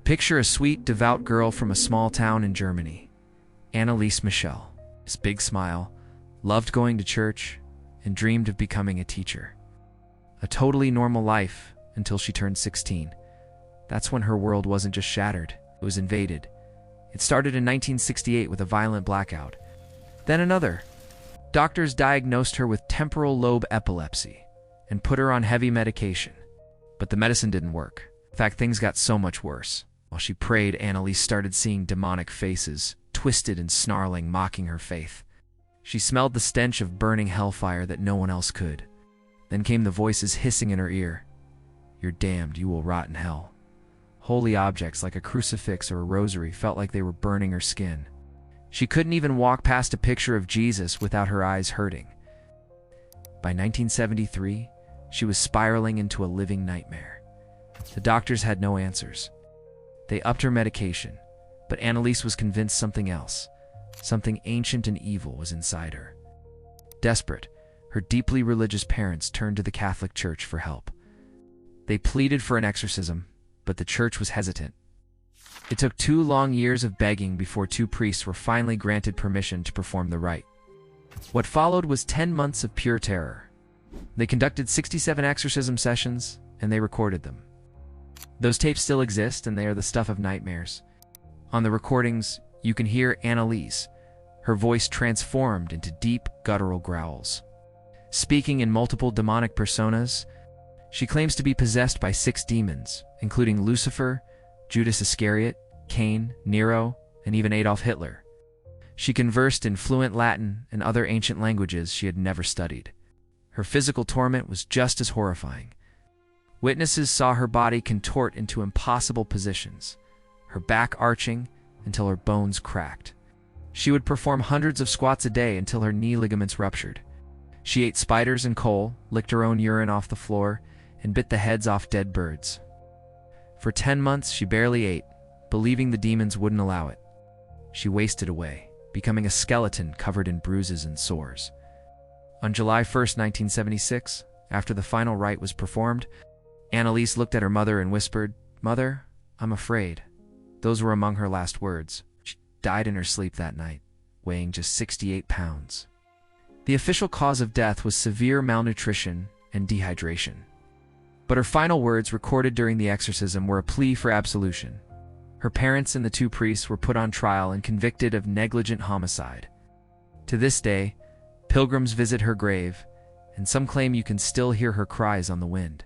Picture a sweet, devout girl from a small town in Germany, Anneliese Michel. This big smile, loved going to church, and dreamed of becoming a teacher. A totally normal life until she turned 16. That's when her world wasn't just shattered, it was invaded. It started in 1968 with a violent blackout. Then another. Doctors diagnosed her with temporal lobe epilepsy and put her on heavy medication. But the medicine didn't work. In fact, things got so much worse. While she prayed, Anneliese started seeing demonic faces, twisted and snarling, mocking her faith. She smelled the stench of burning hellfire that no one else could. Then came the voices hissing in her ear. "You're damned, you will rot in hell." Holy objects like a crucifix or a rosary felt like they were burning her skin. She couldn't even walk past a picture of Jesus without her eyes hurting. By 1973, she was spiraling into a living nightmare. The doctors had no answers. They upped her medication, but Anneliese was convinced something else, something ancient and evil, was inside her. Desperate, her deeply religious parents turned to the Catholic Church for help. They pleaded for an exorcism, but the church was hesitant. It took 2 long years of begging before 2 priests were finally granted permission to perform the rite. What followed was 10 months of pure terror. They conducted 67 exorcism sessions, and they recorded them. Those tapes still exist, and they are the stuff of nightmares. On the recordings, you can hear Anneliese, her voice transformed into deep, guttural growls. Speaking in multiple demonic personas, she claims to be possessed by 6 demons, including Lucifer, Judas Iscariot, Cain, Nero, and even Adolf Hitler. She conversed in fluent Latin and other ancient languages she had never studied. Her physical torment was just as horrifying. Witnesses saw her body contort into impossible positions, her back arching until her bones cracked. She would perform hundreds of squats a day until her knee ligaments ruptured. She ate spiders and coal, licked her own urine off the floor, and bit the heads off dead birds. For 10 months, she barely ate, believing the demons wouldn't allow it. She wasted away, becoming a skeleton covered in bruises and sores. On July 1st, 1976, after the final rite was performed, Anneliese looked at her mother and whispered, "Mother, I'm afraid." Those were among her last words. She died in her sleep that night, weighing just 68 pounds. The official cause of death was severe malnutrition and dehydration. But her final words, recorded during the exorcism, were a plea for absolution. Her parents and the 2 priests were put on trial and convicted of negligent homicide. To this day, pilgrims visit her grave, and some claim you can still hear her cries on the wind.